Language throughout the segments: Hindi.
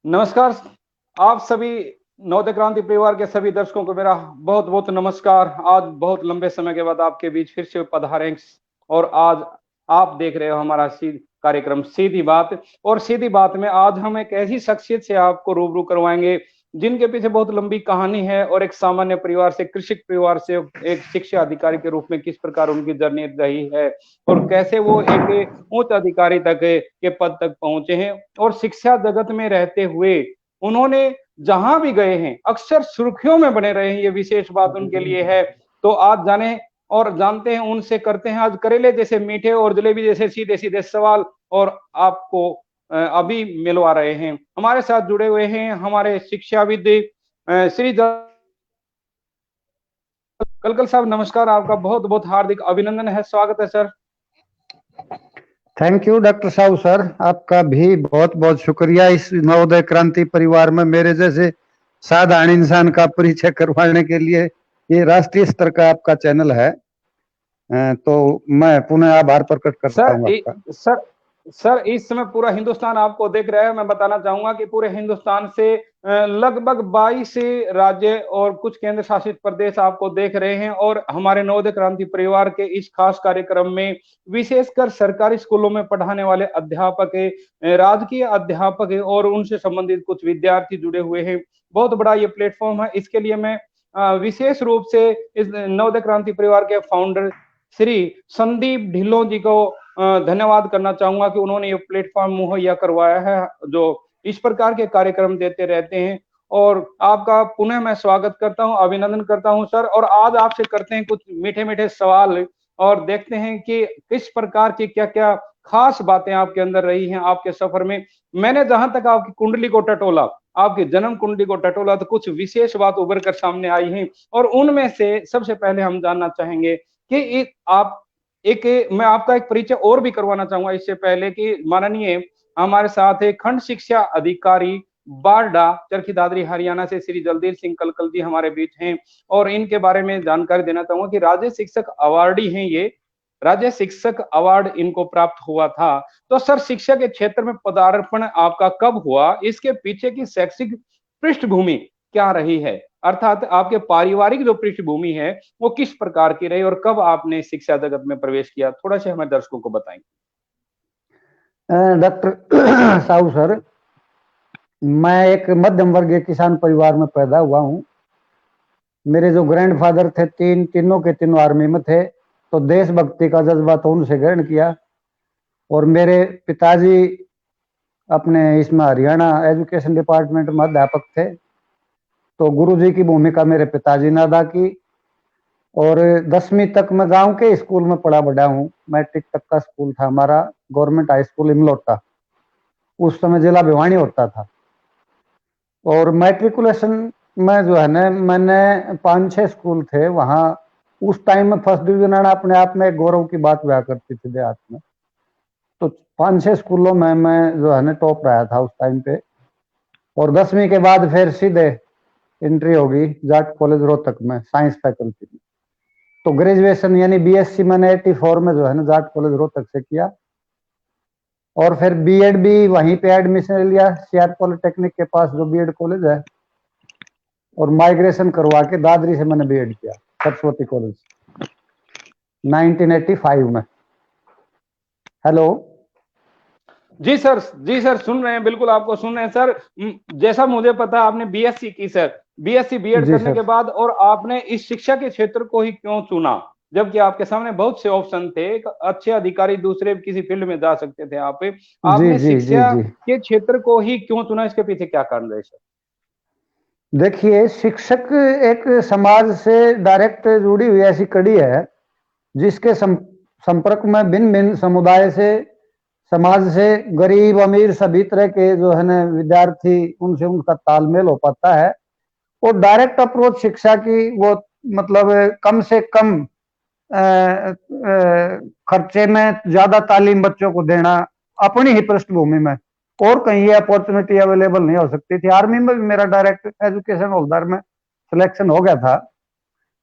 नमस्कार। आप सभी नवोदय क्रांति परिवार के सभी दर्शकों को मेरा बहुत बहुत नमस्कार। आज बहुत लंबे समय के बाद आपके बीच फिर से पधारे और आज आप देख रहे हो हमारा कार्यक्रम सीधी बात। और सीधी बात में आज हम एक ऐसी शख्सियत से आपको रूबरू करवाएंगे जिनके पीछे बहुत लंबी कहानी है और एक सामान्य परिवार से, कृषक परिवार से एक शिक्षा अधिकारी के रूप में किस प्रकार उनकी जर्नी रही है और कैसे वो एक उच्च अधिकारी तक के पद तक पहुंचे हैं। और शिक्षा जगत में रहते हुए उन्होंने जहां भी गए हैं अक्सर सुर्खियों में बने रहे हैं, ये विशेष बात उनके लिए है। तो आज जाने और जानते हैं, उनसे करते हैं आज करेले जैसे मीठे और जलेबी जैसे सीधे सीधे सवाल और आपको अभी मिलवा रहे हैं। हमारे साथ जुड़े हुए हैं हमारे शिक्षाविद श्री कलकल साहब। नमस्कार, आपका बहुत बहुत हार्दिक अभिनंदन है, स्वागत है sir. Thank you doctor Sahu sir, आपका भी बहुत बहुत शुक्रिया इस नवोदय क्रांति परिवार में मेरे जैसे साधारण इंसान का परिचय करवाने के लिए। ये राष्ट्रीय स्तर का आपका चैनल है, तो मैं पुनः आभार प्रकट करता हूँ आपका। सर इस समय पूरा हिंदुस्तान आपको देख रहा है। मैं बताना चाहूंगा कि पूरे हिंदुस्तान से लगभग 22 राज्य और कुछ केंद्र शासित प्रदेश आपको देख रहे हैं और हमारे नवोदय क्रांति परिवार के इस खास कार्यक्रम में विशेषकर सरकारी स्कूलों में पढ़ाने वाले अध्यापक, राजकीय अध्यापक और उनसे संबंधित कुछ विद्यार्थी जुड़े हुए हैं। बहुत बड़ा ये प्लेटफॉर्म है। इसके लिए मैं विशेष रूप से इस नवोदय क्रांति परिवार के फाउंडर श्री संदीप ढिल्लों जी को धन्यवाद करना चाहूंगा कि उन्होंने ये प्लेटफॉर्म मुहैया करवाया है, जो इस प्रकार के कार्यक्रम देते रहते हैं। और आपका पुनः मैं स्वागत करता हूं, अभिनंदन करता हूं सर। और आज आपसे करते हैं कुछ मीठे मीठे सवाल और देखते हैं कि किस प्रकार की क्या क्या खास बातें आपके अंदर रही हैं आपके सफर में। मैंने जहां तक आपकी कुंडली को टटोला, आपकी जन्म कुंडली को टटोला, तो कुछ विशेष बात उभर कर सामने आई है और उनमें से सबसे पहले हम जानना चाहेंगे कि आप एक मैं आपका एक परिचय और भी करवाना चाहूंगा इससे पहले कि माननीय हमारे साथ है खंड शिक्षा अधिकारी बारडा चरखी दादरी हरियाणा से श्री जलदीर सिंह कलकल जी हमारे बीच हैं और इनके बारे में जानकारी देना चाहूंगा कि राज्य शिक्षक अवार्डी हैं। ये राज्य शिक्षक अवार्ड इनको प्राप्त हुआ था। तो सर, शिक्षा के क्षेत्र में पदार्पण आपका कब हुआ, इसके पीछे की शैक्षिक पृष्ठभूमि क्या रही है, अर्थात आपके पारिवारिक जो पृष्ठभूमि है वो किस प्रकार की रही और कब आपने शिक्षा जगत में प्रवेश किया, थोड़ा सा हमें दर्शकों को बताएं। डॉक्टर साहू सर, मैं एक मध्यम वर्गीय किसान परिवार में पैदा हुआ हूँ। मेरे जो ग्रैंडफादर थे, तीनों के तीनों आर्मी में थे, तो देशभक्ति का जज्बा तो उनसे ग्रहण किया। और मेरे पिताजी अपने इसमें हरियाणा एजुकेशन डिपार्टमेंट में अध्यापक थे, तो गुरुजी की भूमिका मेरे पिताजी ने अदा की। और 10वीं तक मैं गांव के स्कूल में पढ़ा बड़ा हूँ। मैट्रिक तक का स्कूल था हमारा, गवर्नमेंट हाई स्कूल इमलोटा, उस समय जिला भिवानी होता था। और मैट्रिकुलेशन में जो है ना, मैंने 5-6 स्कूल थे वहाँ। उस टाइम में फर्स्ट डिवीजन आना अपने आप में एक गौरव की बात हुआ करती थी देहात में। तो 5-6 स्कूलों में मैं जो है ना टॉप रहा था उस टाइम पे। और 10वीं के बाद फिर सीधे एंट्री होगी जाट कॉलेज रोहतक में साइंस फैकल्टी में। तो ग्रेजुएशन यानी बीएससी मैंने 84 में जो है ना जाट कॉलेज रोहतक से किया। और फिर बीएड भी वहीं पे एडमिशन लिया सीआर पॉलिटेक्निक के पास जो बीएड कॉलेज है। और माइग्रेशन करवा के दादरी से मैंने बीएड किया सरस्वती कॉलेज 1985 में। हेलो जी सर, जी सर, सुन रहे हैं, बिल्कुल आपको सुन रहे हैं सर। जैसा मुझे पता आपने बीएससी की सर, बीएससी बीएड जी करने सर। के बाद और आपने इस शिक्षा के क्षेत्र को ही क्यों चुना, जबकि आपके सामने बहुत से ऑप्शन थे, एक अच्छे अधिकारी दूसरे किसी फील्ड में जा सकते थे आप, जी आपने जी जी शिक्षा जी के क्षेत्र को ही क्यों चुना, इसके पीछे क्या कारण रहे सर? देखिए, शिक्षक एक समाज से डायरेक्ट जुड़ी हुई ऐसी कड़ी है जिसके संपर्क में भिन्न भिन्न समुदाय से, समाज से, गरीब अमीर सभी तरह के जो है ना विद्यार्थी, उनसे उनका तालमेल हो पाता है। और डायरेक्ट अप्रोच शिक्षा की वो मतलब कम से कम खर्चे में ज्यादा तालीम बच्चों को देना अपनी ही पृष्ठभूमि में, और कहीं ये अपॉर्चुनिटी अवेलेबल नहीं हो सकती थी। आर्मी में भी मेरा डायरेक्ट एजुकेशन होल्डर में सिलेक्शन हो गया था,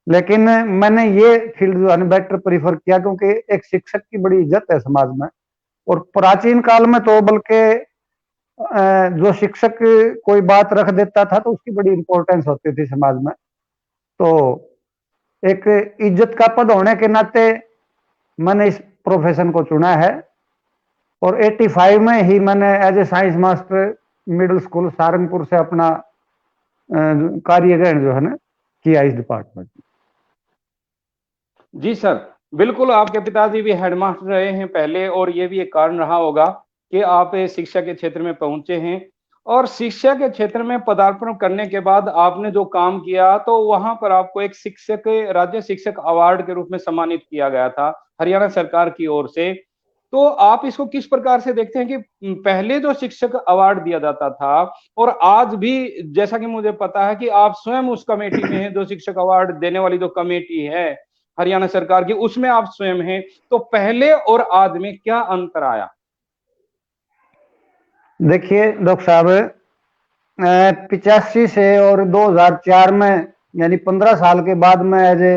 लेकिन मैंने ये फील्ड जो है बेटर प्रीफर किया क्योंकि एक शिक्षक की बड़ी इज्जत है समाज में। और प्राचीन काल में तो बल्कि जो शिक्षक कोई बात रख देता था तो उसकी बड़ी इंपॉर्टेंस होती थी समाज में। तो एक इज्जत का पद होने के नाते मैंने इस प्रोफेशन को चुना है। और 85 में ही मैंने as a science master middle school Sarangpur से अपना कार्य ग्रहण जो है ना किया इस डिपार्टमेंट में। जी सर, बिल्कुल आपके पिताजी भी हेडमास्टर रहे हैं पहले, और ये भी एक कारण रहा होगा कि आप शिक्षा के क्षेत्र में पहुंचे हैं। और शिक्षा के क्षेत्र में पदार्पण करने के बाद आपने जो काम किया, तो वहां पर आपको एक शिक्षक राज्य शिक्षक अवार्ड के रूप में सम्मानित किया गया था हरियाणा सरकार की ओर से। तो आप इसको किस प्रकार से देखते हैं कि पहले जो शिक्षक अवार्ड दिया जाता था और आज भी, जैसा कि मुझे पता है कि आप स्वयं उस कमेटी में हैं, जो शिक्षक अवार्ड देने वाली जो कमेटी है हरियाणा सरकार की, उसमें आप स्वयं हैं, तो पहले और आज में क्या अंतर आया? देखिए डॉक्टर साहब, 85 से और 2004 में यानी 15 साल के बाद में एज ए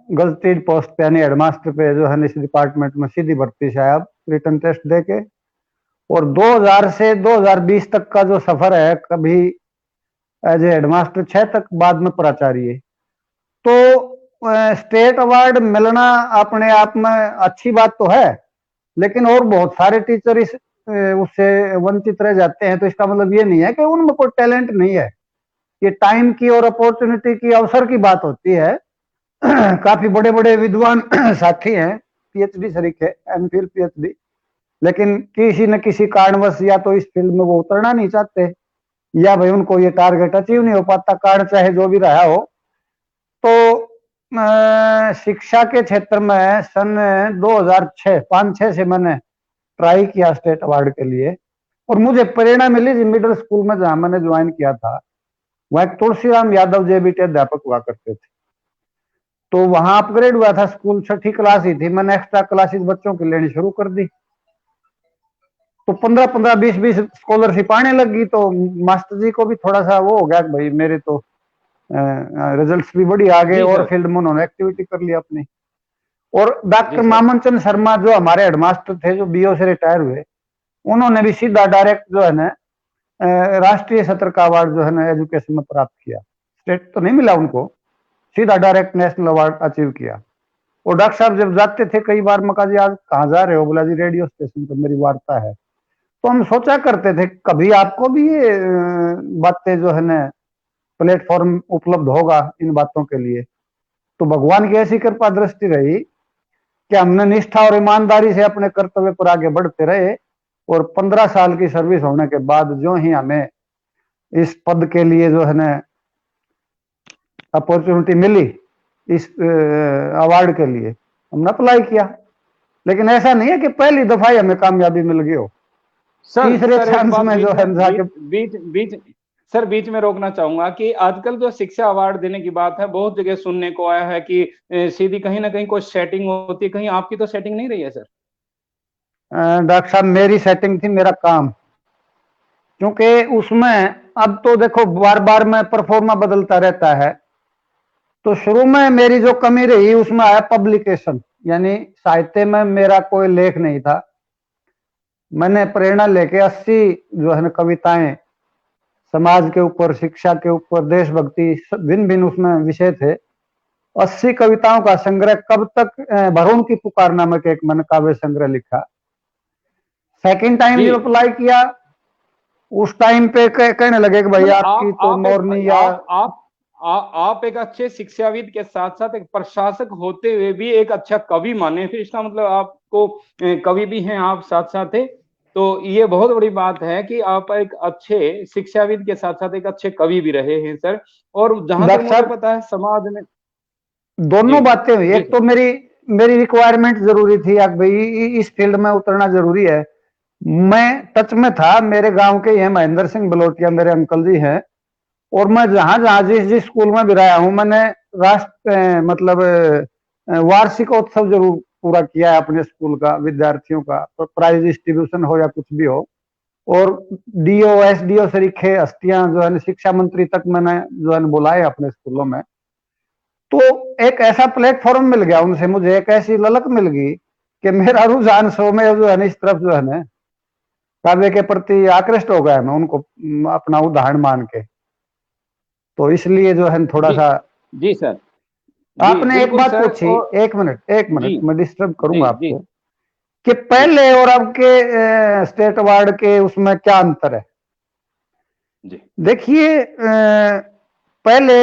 गजटेड पोस्ट पे यानी हेडमास्टर पे जो है इस डिपार्टमेंट में सीधी भर्ती से आया रिटन टेस्ट दे के। और 2000 से 2020 तक का जो सफर है, कभी एज ए हेडमास्टर 6 तक, बाद में प्राचार्य। तो स्टेट अवार्ड मिलना अपने आप में अच्छी बात तो है, लेकिन और बहुत सारे टीचर इस उससे वंचित रह जाते हैं। तो इसका मतलब ये नहीं है कि उनमें कोई टैलेंट नहीं है, ये टाइम की और अपॉर्चुनिटी की, अवसर की बात होती है। काफी बड़े बड़े विद्वान साथी हैं, पीएचडी शरीक है, एमफिल पीएचडी, लेकिन किसी न किसी कारणवश या तो इस फील्ड में वो उतरना नहीं चाहते, या भाई उनको ये टारगेट अचीव नहीं हो पाता, कारण चाहे जो भी रहा हो। तो शिक्षा के क्षेत्र में सन 2006 5-6 से मैंने ट्राई किया स्टेट अवार्ड के लिए, और मुझे प्रेरणा मिली जी मिडिल स्कूल में जहां मैंने ज्वाइन किया था, वहां एक तुलसीराम यादव जेबीटी अध्यापक हुआ करते थे। तो वहां अपग्रेड हुआ था स्कूल, 6ठी क्लास ही थी, मैंने एक्स्ट्रा क्लासेस बच्चों की लेनी शुरू कर दी। तो 15-15 20-20 स्कॉलरशिप आने लगी। तो मास्टर जी को भी थोड़ा सा वो हो गया कि भाई मेरे तो रिजल्ट्स भी बड़ी आ गए, और फील्ड में उन्होंने एक्टिविटी कर ली अपनी। और डॉक्टर मामन चंद शर्मा जो हमारे हेडमास्टर थे, जो बीओ से रिटायर हुए, उन्होंने भी सीधा डायरेक्ट जो है ना राष्ट्रीय सत्र का अवार्ड जो है ना एजुकेशन में प्राप्त किया। स्टेट तो नहीं मिला उनको, सीधा डायरेक्ट नेशनल अवार्ड अचीव किया। और डॉक्टर साहब जब जाते थे कई बार, मैं कहा जी आज कहाँ जा रहे हो? बोला जी रेडियो स्टेशन पर मेरी वार्ता है। तो हम सोचा करते थे कभी आपको भी ये बातें जो है ना प्लेटफॉर्म उपलब्ध होगा इन बातों के लिए। तो भगवान की ऐसी कृपा दृष्टि रही कि हमने निष्ठा और ईमानदारी से अपने कर्तव्य पर आगे बढ़ते रहे। और 15 साल की सर्विस होने के बाद जो ही हमें इस पद के लिए जो है ना अपॉर्चुनिटी मिली, इस अवार्ड के लिए हमने अप्लाई किया। लेकिन ऐसा नहीं है कि पहली दफा ही हमें कामयाबी मिल गई हो। सर, तीसरे चांस में जो है जाके बीच में रोकना चाहूंगा कि आजकल जो शिक्षा अवार्ड देने की बात है, बहुत जगह सुनने को आया है कि सीधी कहीं ना कहीं कोई सेटिंग होती है। कहीं आपकी तो सेटिंग नहीं रही है सर? डॉक्टर साहब मेरी सेटिंग थी, मेरा काम, क्योंकि उसमें अब तो देखो बार बार में परफॉर्मा बदलता रहता है। तो शुरू में मेरी जो कमी रही उसमें आया पब्लिकेशन, यानी साहित्य में मेरा कोई लेख नहीं था। मैंने प्रेरणा लेके 80 जो है ना कविताएं समाज के ऊपर, शिक्षा के ऊपर, देशभक्ति, भिन्न भिन्न उसमें विषय थे, 80 कविताओं का संग्रह, कब तक भरून की पुकार नामक एक मैंने काव्य संग्रह लिखा। सेकंड टाइम जब अप्लाई किया उस टाइम पे कहने लगे कि भाई आपकी तो मोरनी या आप एक अच्छे शिक्षाविद के साथ साथ एक प्रशासक होते हुए भी एक अच्छा कवि माने, फिर इसका मतलब आपको कवि भी हैं आप साथ साथ है। तो ये बहुत बड़ी बात है कि आप एक अच्छे शिक्षाविद के साथ साथ एक अच्छे कवि भी रहे हैं सर। और जहां तक मुझे पता है समाज में दोनों बातें हुई। एक तो मेरी रिक्वायरमेंट जरूरी थी, भाई इस फील्ड में उतरना जरूरी है। मैं टच में था, मेरे गांव के हैं महेंद्र सिंह बलोटिया, मेरे अंकल जी हैं। और मैं जहां जहां जिस स्कूल में भी रहा हूं, मैंने राष्ट्र मतलब वार्षिकोत्सव जरूर पूरा किया है अपने स्कूल का, विद्यार्थियों का, तो प्राइज डिस्ट्रीब्यूशन हो या कुछ भी हो। और डीओ एसडीओ सरीखे हस्तियां जो है शिक्षा मंत्री तक मैंने जो है बुलाए अपने स्कूलों में। तो एक ऐसा प्लेटफॉर्म मिल गया उनसे, मुझे एक ऐसी ललक मिल गई कि मेरा रुझान सो में जो है इस तरफ जो है ना काव्य के प्रति आकृष्ट हो गया मैं उनको अपना उदाहरण मान के। तो इसलिए जो है थोड़ा जी सा। जी सर। जी आपने एक बिल्कुल बात सर। पूछी, और एक मिनट एक जी मिनट मैं डिस्टर्ब जी करूंगा जी आपको, कि जी पहले और अब के स्टेट अवार्ड के उसमें क्या अंतर है। जी देखिए पहले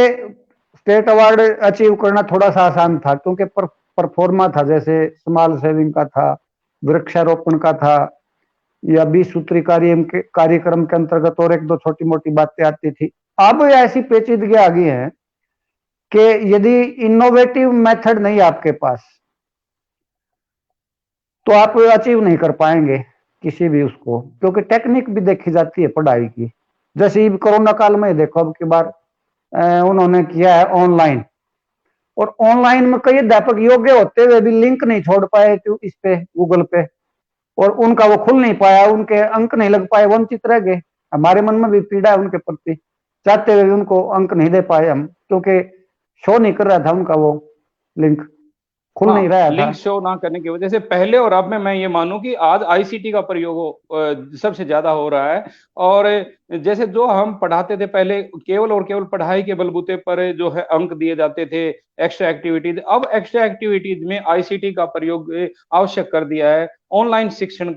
स्टेट अवार्ड अचीव करना थोड़ा सा आसान था, क्योंकि परफॉर्मा था, जैसे स्मॉल सेविंग का था, वृक्षारोपण का था, या 20 सूत्री कार्यक्रम के अंतर्गत और एक दो छोटी मोटी बातें आती थी। अब ऐसी पेचीदगी आ गई है कि यदि इनोवेटिव मेथड नहीं है आपके पास, तो आप अचीव नहीं कर पाएंगे किसी भी उसको, क्योंकि टेक्निक भी देखी जाती है पढ़ाई की। जैसे कोरोना काल में देखो, अब की बार उन्होंने किया है ऑनलाइन, और ऑनलाइन में कई अध्यापक योग्य होते हुए भी लिंक नहीं छोड़ पाए इस पे, गूगल पे, और उनका वो खुल नहीं पाया, उनके अंक नहीं लग पाए, वंचित रह गए। हमारे मन में भी पीड़ा है उनके प्रति, चाहते हुए भी उनको अंक नहीं दे पाए हम, क्योंकि शो नहीं कर रहा था उनका वो लिंक, खुल नहीं हाँ, रहा था। लिंक शो ना करने की वजह से पहले और अब में मैं ये मानूं कि आज आईसीटी का प्रयोग सबसे ज्यादा हो रहा है। और जैसे जो हम पढ़ाते थे पहले, केवल और केवल पढ़ाई के बलबूते पर जो है अंक दिए जाते थे, एक्स्ट्रा एक्टिविटीज, अब एक्स्ट्रा एक्टिविटीज में आईसीटी का प्रयोग आवश्यक कर दिया है। ऑनलाइन शिक्षण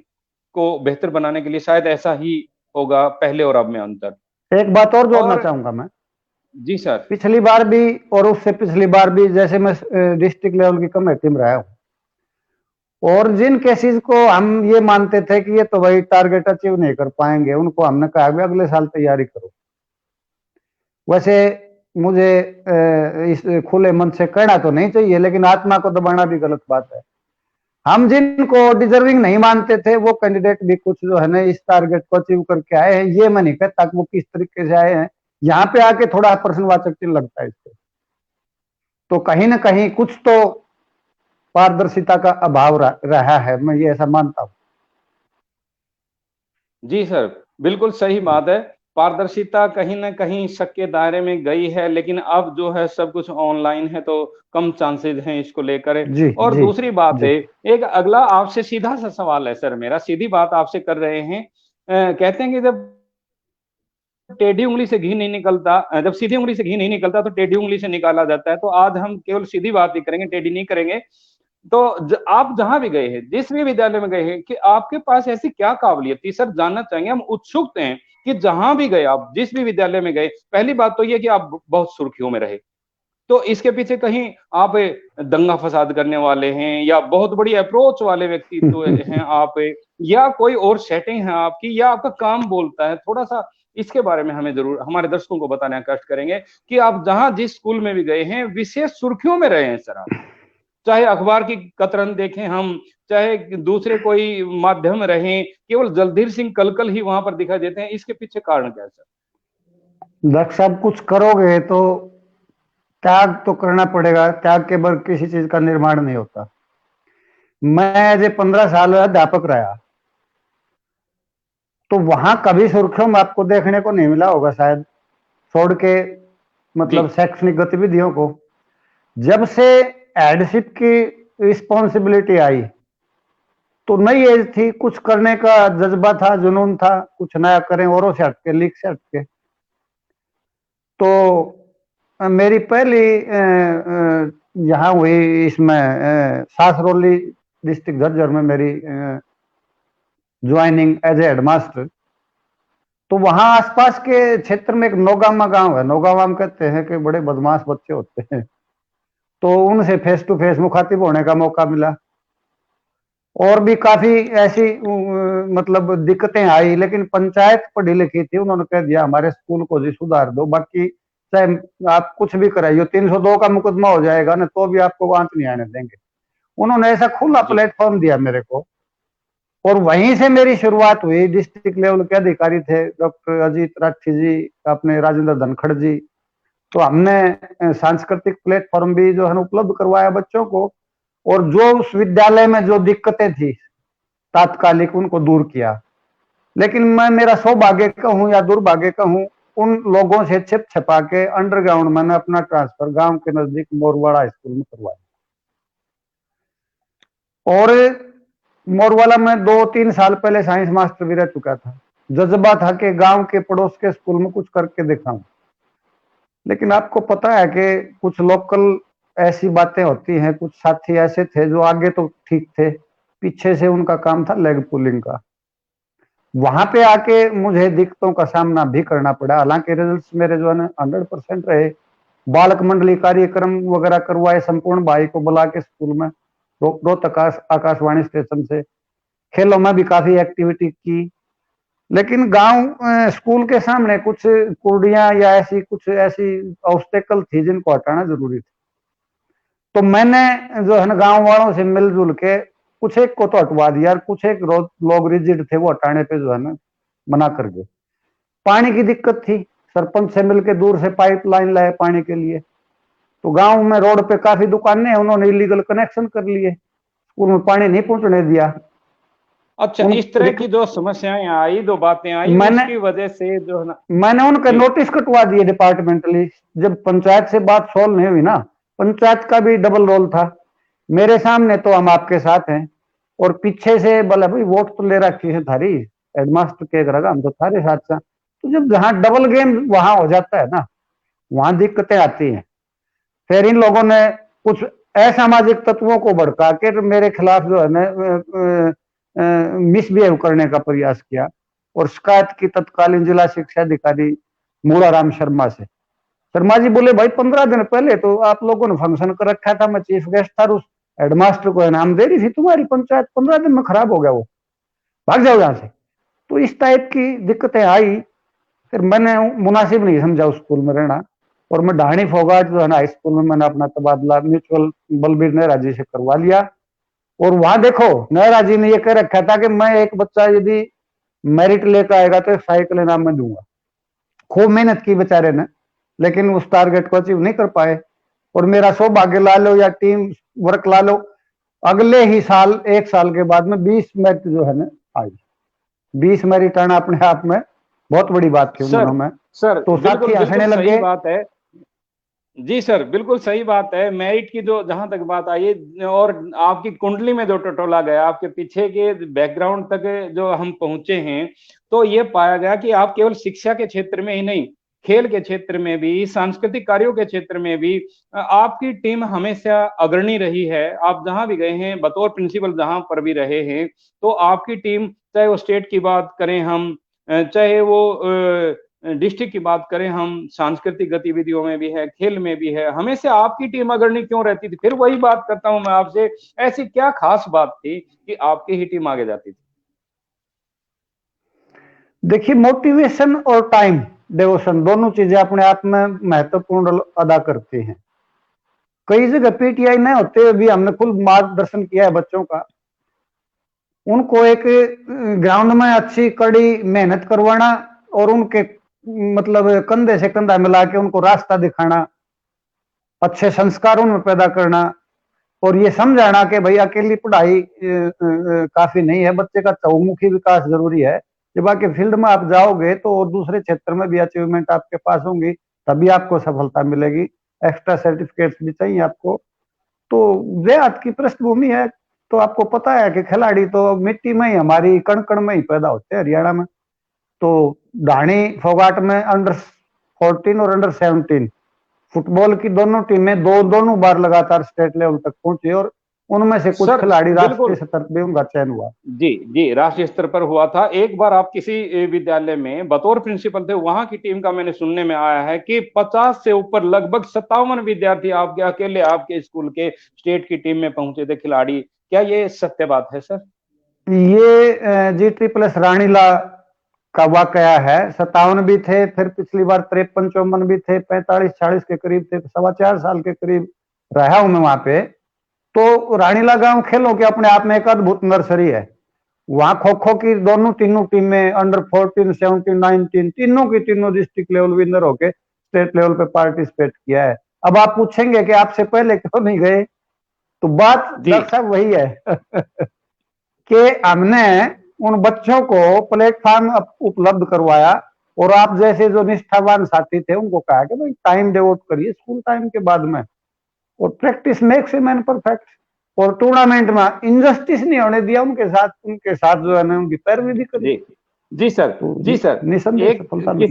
को बेहतर बनाने के लिए शायद ऐसा ही होगा पहले और अब में अंतर। एक बात और जोड़ना और चाहूंगा मैं। जी सर। पिछली बार भी और उससे पिछली बार भी, जैसे मैं डिस्ट्रिक्ट लेवल की कमेटी में रहा हूँ, और जिन केसेस को हम ये मानते थे कि ये तो भाई टारगेट अचीव नहीं कर पाएंगे, उनको हमने कहा भी अगले साल तैयारी करो। वैसे मुझे इस खुले मन से कहना तो नहीं चाहिए, लेकिन आत्मा को दबाना भी गलत बात है। हम जिनको डिजर्विंग नहीं मानते थे, वो कैंडिडेट भी कुछ जो है ना इस टारगेट को अचीव करके आए हैं। ये मैं नहीं कहता कि वो किस तरीके से आए हैं, यहाँ पे आके थोड़ा प्रश्नवाचक चिन्ह लगता है इससे। तो कहीं ना कहीं कुछ तो पारदर्शिता का अभाव रहा है, मैं ये ऐसा मानता हूँ। जी सर, बिल्कुल सही बात है। पारदर्शिता कहीं न कहीं शक के दायरे में गई है, लेकिन अब जो है सब कुछ ऑनलाइन है, तो कम चांसेस हैं इसको लेकर। जी और जी दूसरी बात जी। है, एक अगला आपसे सीधा सा सवाल है सर मेरा, सीधी बात आपसे कर रहे हैं। कहते हैं कि जब टेढ़ी उंगली से घी नहीं निकलता, जब सीधी उंगली से घी नहीं निकलता तो टेढ़ी उंगली से निकाला जाता है। तो आज हम केवल सीधी बात ही करेंगे, टेढ़ी नहीं करेंगे। तो आप जहां भी गए हैं, जिस भी विद्यालय में गए हैं, कि आपके पास ऐसी क्या काबिलियत थी सर, जानना चाहेंगे, हम उत्सुक हैं कि जहां भी गए आप, जिस भी विद्यालय में गए, पहली बात तो ये कि आप बहुत सुर्खियों में रहे। तो इसके पीछे कहीं आप दंगा फसाद करने वाले हैं, या बहुत बड़ी अप्रोच वाले व्यक्तित्व हैं आप, या कोई और सेटिंग है आपकी, या आपका काम बोलता है, थोड़ा सा इसके बारे में हमें जरूर हमारे दर्शकों को बताने का कष्ट करेंगे कि आप जहां जिस स्कूल में भी गए हैं, विशेष सुर्खियों में रहे हैं सर आप। चाहे अखबार की कतरन देखें हम, चाहे दूसरे कोई माध्यम रहें, केवल जगदीर सिंह कलकल ही वहां पर दिखाई देते हैं। इसके पीछे कारण क्या है सर? दक्ष, सब कुछ करोगे तो त्याग तो करना पड़ेगा, त्याग के बगैर किसी चीज का निर्माण नहीं होता। मैं एज ए 15 साल अध्यापक रहा, तो वहां कभी सुर्खियों में आपको देखने को नहीं मिला होगा शायद, छोड़ के जी मतलब शैक्षणिक गतिविधियों को। जब से हेडशिप की रिस्पॉन्सिबिलिटी आई, तो नई एज थी, कुछ करने का जज्बा था, जुनून था, कुछ नया करें, औरों से हटके, लीक से हटके। तो मेरी पहली यहाँ हुई इसमें सासरौली डिस्ट्रिक्ट झज्जर में मेरी ज्वाइनिंग एज ए हेडमास्टर। तो वहां आसपास के क्षेत्र में एक नौगामा गांव है, नौगामा हम कहते हैं कि बड़े बदमाश बच्चे होते हैं, तो उनसे फेस टू फेस मुखातिब होने का मौका मिला। और भी काफी ऐसी मतलब दिक्कतें आई, लेकिन पंचायत पढ़ी लिखी थी, उन्होंने कह दिया हमारे स्कूल को जी सुधार दो, बाकी चाहे आप कुछ भी कराइए, 302 का मुकदमा हो जाएगा ना, तो भी आपको आंच नहीं आने देंगे। उन्होंने ऐसा खुला जी प्लेटफॉर्म दिया मेरे को, और वहीं से मेरी शुरुआत हुई। डिस्ट्रिक्ट लेवल के अधिकारी थे डॉक्टर अजीत राठी जी, अपने राजेंद्र धनखड़ जी, तो हमने सांस्कृतिक प्लेटफॉर्म भी जो है उपलब्ध करवाया बच्चों को, और जो उस विद्यालय में जो दिक्कतें थी तात्कालिक उनको दूर किया। लेकिन मैं, मेरा सौभाग्य कहूं या दुर्भाग्य कहूं, उन लोगों से छिप छिपा के अंडरग्राउंड मैंने अपना ट्रांसफर गांव के नजदीक मोरवाड़ा स्कूल में करवाया। और मोरवाला में 2-3 साल पहले साइंस मास्टर भी रह चुका था। जज्बा था कि गांव के पड़ोस के स्कूल में कुछ करके दिखाऊं। लेकिन आपको पता है कि कुछ लोकल ऐसी बातें होती हैं, कुछ साथी ऐसे थे जो आगे तो ठीक थे, पीछे से उनका काम था लेग पुलिंग का। वहां पे आके मुझे दिक्कतों का सामना भी करना पड़ा। हालांकि रिजल्ट्स मेरे जो है ना 100% रहे। बालक मंडली कार्यक्रम वगैरह करवाए संपूर्ण भाई को बुला के स्कूल में, रोहतक आकाशवाणी स्टेशन से। खेलों में भी काफी एक्टिविटी की। लेकिन गांव स्कूल के सामने कुछ कुर्डियां या ऐसी कुछ ऐसी ऑब्स्टेकल थी जिनको हटाना जरूरी था। तो मैंने जो है ना गांव वालों से मिलजुल के कुछ एक को तो हटवा दिया, कुछ एक लोग रिजिड थे, वो हटाने पे जो है ना मना कर गए। पानी की दिक्कत थी, सरपंच से मिलकर दूर से पाइपलाइन लाए पानी के लिए। तो गांव में रोड पे काफी दुकानें हैं, उन्होंने इलीगल कनेक्शन कर लिए, स्कूल में पानी नहीं पहुंचने दिया। अच्छा, इस तरह की जो समस्याएं आई, दो बातें आई, मैंने उसकी वजह से जो है ना। मैंने उनके जी। नोटिस कटवा दिए डिपार्टमेंटली। जब पंचायत से बात सॉल्व नहीं हुई ना, पंचायत का भी डबल रोल था। मेरे सामने तो हम आपके साथ हैं, और पीछे से बोला भाई वोट तो ले रखी है थारी, हेडमास्टर के रहा हम तो थारे साथ साथ। तो जब जहां डबल गेम वहां हो जाता है ना, वहां दिक्कतें आती हैं। फिर इन लोगों ने कुछ असामाजिक तत्वों को भड़का के मेरे खिलाफ जो है ना मिसबिहेव करने का प्रयास किया, और शिकायत की तत्कालीन जिला शिक्षा अधिकारी मूलाराम शर्मा से। शर्मा जी बोले भाई 15 दिन पहले तो आप लोगों ने फंक्शन कर रखा था, मैं चीफ गेस्ट था, उस हेडमास्टर को इनाम दे रही थी, तुम्हारी पंचायत 15 दिन में खराब हो गया, वो भाग जाओ यहां से। तो इस टाइप की दिक्कतें आई। फिर मैंने मुनासिब नहीं समझा उस स्कूल में रहना, और मैं ढाणी फोगाट जो है ना हाई स्कूल में मैंने अपना तबादला म्यूचुअल बलबीर नेहरा जी से करवा लिया। और वहां देखो नेहरा जी ने यह कह रखा था कि मैं एक बच्चा यदि मेरिट लेकर आएगा तो एक साइकिल इनाम में दूंगा। खूब मेहनत की बेचारे ने, लेकिन उस टारगेट को अचीव नहीं कर पाए। और मेरा सौभाग्य ला लो या टीम वर्क ला लो, अगले ही साल 1 साल के बाद में 20 मेरिट जो है ना आई। 20 मेरिट आना अपने आप में बहुत बड़ी बात थी उन सर दिनों में। सर तो बिल्कुल साथी बिल्कुल हंसने सही लगे। बात है। जी सर, बिल्कुल सही बात है। मेरिट की जो जहां तक बात आई, और आपकी कुंडली में जो टटोला गया, आपके पीछे के बैकग्राउंड तक जो हम पहुंचे हैं, तो ये पाया गया कि आप केवल शिक्षा के क्षेत्र में ही नहीं, खेल के क्षेत्र में भी, सांस्कृतिक कार्यों के क्षेत्र में भी आपकी टीम हमेशा अग्रणी रही है। आप जहां भी गए हैं, बतौर प्रिंसिपल जहां पर भी रहे हैं, तो आपकी टीम, चाहे वो स्टेट की बात करें हम, चाहे वो डिस्ट्रिक्ट की बात करें हम, सांस्कृतिक गतिविधियों में भी है, खेल में भी है, हमेशा आपकी टीम अग्रणी क्यों रहती थी? फिर वही बात करता हूं मैं आपसे, ऐसी क्या खास बात थी कि आपकी ही टीम आगे जाती थी? देखिए, मोटिवेशन और टाइम डिवोशन दोनों चीजें अपने आप में महत्वपूर्ण रोल अदा करती हैं। कई जगह पीटीआई नहीं होते हुए भी हमने फुल मार्गदर्शन किया है बच्चों का। उनको एक ग्राउंड में अच्छी कड़ी मेहनत करवाना, और उनके मतलब कंधे से कंधा मिला के उनको रास्ता दिखाना, अच्छे संस्कार उनमें पैदा करना, और ये समझाना कि भाई अकेली पढ़ाई काफी नहीं है, बच्चे का चहुमुखी विकास जरूरी है। जब आके फील्ड में आप जाओगे तो और दूसरे क्षेत्र में भी अचीवमेंट आपके पास होंगी, तभी आपको सफलता मिलेगी। एक्स्ट्रा सर्टिफिकेट्स भी चाहिए आपको। तो देहात की पृष्ठभूमि है, तो आपको पता है कि खिलाड़ी तो मिट्टी में ही, हमारी कण कण में ही पैदा होते हैं हरियाणा में। तो ढाणी फोगाट में अंडर 14 और अंडर 17 फुटबॉल की दोनों टीमें दोनों बार लगातार स्टेट लेवल तक पहुंची, और उनमें से कुछ सर खिलाड़ी राष्ट्रीय बिल्कुल। स्तर पर उनका चयन हुआ। जी जी, राष्ट्रीय स्तर पर हुआ था। एक बार आप किसी विद्यालय में बतौर प्रिंसिपल थे, वहां की टीम का मैंने सुनने में आया है कि 50 से ऊपर, लगभग 57 विद्यार्थी आपके अकेले आपके स्कूल के स्टेट की टीम में पहुंचे थे, खिलाड़ी। क्या ये सत्य बात है सर? ये G++ रानीला का वाकया है। 57 भी थे, फिर पिछली बार 53-54 भी थे, 45-46 के करीब थे, 4.25 साल के करीब रहा हूं मैं वहां पे। तो रानीला गांव खेलों के अपने आप में एक अद्भुत नर्सरी है। वहां खो खो की दोनों तीनों टीमें अंडर 14, 17, 19 तीनों की तीनों डिस्ट्रिक्ट लेवल विनर होके स्टेट लेवल पे पार्टिसिपेट किया है। अब आप पूछेंगे कि आपसे पहले क्यों नहीं गए, तो बात जी डॉक्टर साहब वही है कि हमने उन बच्चों को प्लेटफॉर्म उपलब्ध करवाया, और आप जैसे जो निष्ठावान साथी थे उनको कहा कि भाई टाइम डिवोट करिए स्कूल टाइम के बाद में, और practice makes a man perfect. और टूर्नामेंट में इनजस्टिस नहीं होने दिया उनके साथ जो है ना उनकी पैरवी भी करी। जी जी सर, तो जी सर। निसंदेह एक सफलता मिली।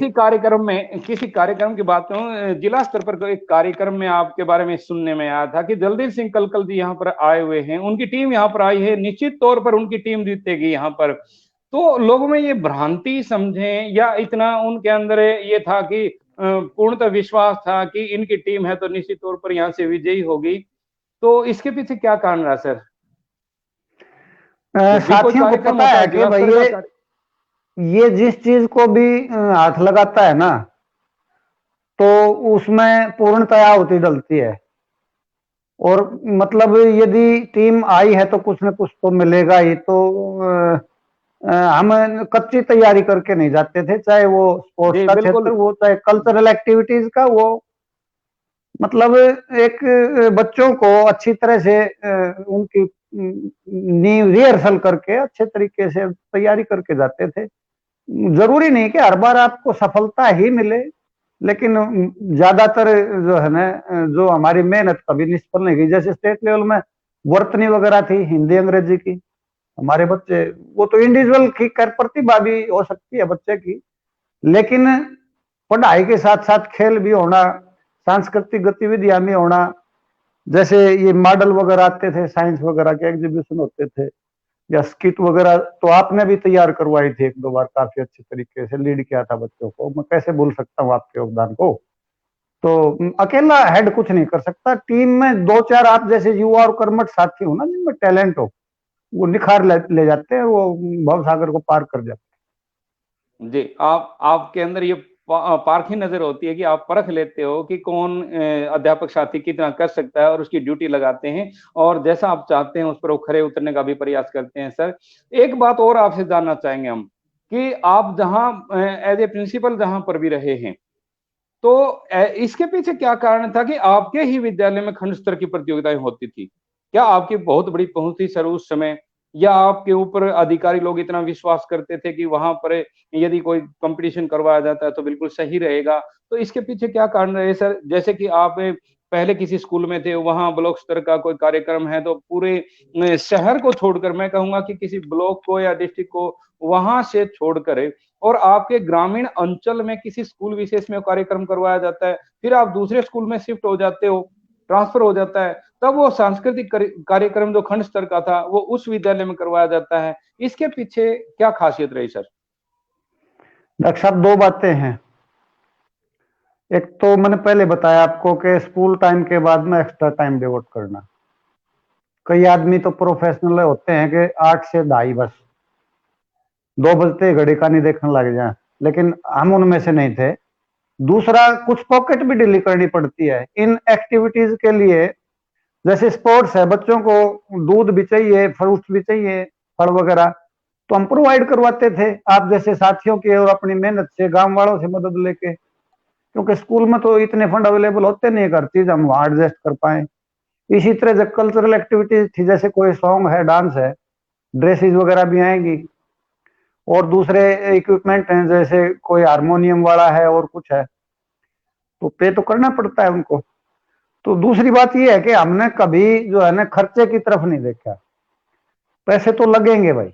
किसी कार्यक्रम की बात करूं, जिला स्तर पर एक कार्यक्रम में आपके बारे में सुनने में आया था कि जल्दीप सिंह कलकल जी यहाँ पर आए हुए हैं, उनकी टीम यहाँ पर आई है, निश्चित तौर पर उनकी टीम जीतेगी यहाँ पर। तो लोगों में ये भ्रांति समझें या इतना उनके अंदर ये था कि पूर्णतः विश्वास था कि इनकी टीम है तो निश्चित तौर पर यहाँ से विजयी होगी, तो इसके पीछे क्या कारण रहा सर? जब भी कोई साथियों को कार्यक्रम पता होता है है कि जिला भाई स्तर का ये जिस चीज को भी हाथ लगाता है ना, तो उसमें पूर्णतया होती डलती है। और मतलब यदि टीम आई है तो कुछ न कुछ तो मिलेगा ही। तो हम कच्ची तैयारी करके नहीं जाते थे, चाहे वो स्पोर्ट्स जी का क्षेत्र बिल्कुल। वो, चाहे कल्चरल एक्टिविटीज का वो। मतलब एक बच्चों को अच्छी तरह से उनकी नींव रिहर्सल करके अच्छे तरीके से तैयारी करके जाते थे। जरूरी नहीं कि हर बार आपको सफलता ही मिले, लेकिन ज्यादातर जो है ना, जो हमारी मेहनत कभी निष्फल नहीं गई। जैसे स्टेट लेवल में वर्तनी वगैरह थी हिंदी अंग्रेजी की, हमारे बच्चे, वो तो इंडिविजुअल की कर प्रतिभा भी हो सकती है बच्चे की, लेकिन पढ़ाई के साथ साथ खेल भी होना, सांस्कृतिक गतिविधियां भी होना। जैसे ये मॉडल वगैरह आते थे, साइंस वगैरह के एग्जीबिशन होते थे, या स्किट वगैरह, तो आपने भी तैयार करवाई थी एक दो बार, काफी अच्छे तरीके से लीड किया था बच्चों को। मैं कैसे भूल सकता हूँ आपके योगदान को। तो अकेला हेड कुछ नहीं कर सकता, टीम में दो चार आप जैसे युवा और कर्मठ साथी हो ना, जिनमें टैलेंट हो, वो निखार ले जाते हैं, वो भव सागर को पार कर जाते जी, आपके अंदर ये पारखी नजर होती है कि आप परख लेते हो कि कौन अध्यापक साथी कितना कर सकता है और उसकी ड्यूटी लगाते हैं और जैसा आप चाहते हैं उस पर वो खरे उतरने का भी प्रयास करते हैं। सर, एक बात और आपसे जानना चाहेंगे हम कि आप जहां एज ए प्रिंसिपल जहां पर भी रहे हैं, तो इसके पीछे क्या कारण था कि आपके ही विद्यालय में खंड स्तर की प्रतियोगिताएं होती थी? क्या आपकी बहुत बड़ी पहुंच थी सर उस समय, या आपके ऊपर अधिकारी लोग इतना विश्वास करते थे कि वहां पर यदि कोई कंपटीशन करवाया जाता है तो बिल्कुल सही रहेगा? तो इसके पीछे क्या कारण रहे सर? जैसे कि आप पहले किसी स्कूल में थे, वहां ब्लॉक स्तर का कोई कार्यक्रम है तो पूरे शहर को छोड़कर, मैं कहूंगा कि किसी ब्लॉक को या डिस्ट्रिक्ट को वहां से छोड़कर, और आपके ग्रामीण अंचल में किसी स्कूल विशेष में कार्यक्रम करवाया जाता है, फिर आप दूसरे स्कूल में शिफ्ट हो जाते हो, ट्रांसफर हो जाता है, तब वो सांस्कृतिक कार्यक्रम जो खंड स्तर का था वो उस विद्यालय में करवाया जाता है। इसके पीछे क्या खासियत रही सर? डॉक्टर साहब, दो बातें हैं। एक तो मैंने पहले बताया आपको कि स्कूल टाइम के बाद में एक्स्ट्रा टाइम डिवोट करना। कई आदमी तो प्रोफेशनल होते हैं कि 8 से 2:30 बस 2 बजते घड़ी का नहीं देखने लग जाए, लेकिन हम उनमें से नहीं थे। दूसरा, कुछ पॉकेट भी डिली करनी पड़ती है इन एक्टिविटीज के लिए। जैसे स्पोर्ट्स है, बच्चों को दूध भी चाहिए, फ्रूट्स भी चाहिए, फल वगैरह, तो हम प्रोवाइड करवाते थे आप जैसे साथियों के, और अपनी मेहनत से गांव वालों से मदद लेके। क्योंकि स्कूल में तो इतने फंड अवेलेबल होते नहीं, हर चीज हम वहां एडजस्ट कर पाए। इसी तरह जब कल्चरल एक्टिविटीज थी, जैसे कोई सॉन्ग है, डांस है, ड्रेसेस वगैरह भी आएंगी, और दूसरे इक्विपमेंट हैं, जैसे कोई हारमोनियम वाला है और कुछ है, तो पे तो करना पड़ता है उनको। तो दूसरी बात यह है कि हमने कभी जो है ना खर्चे की तरफ नहीं देखा, पैसे तो लगेंगे भाई।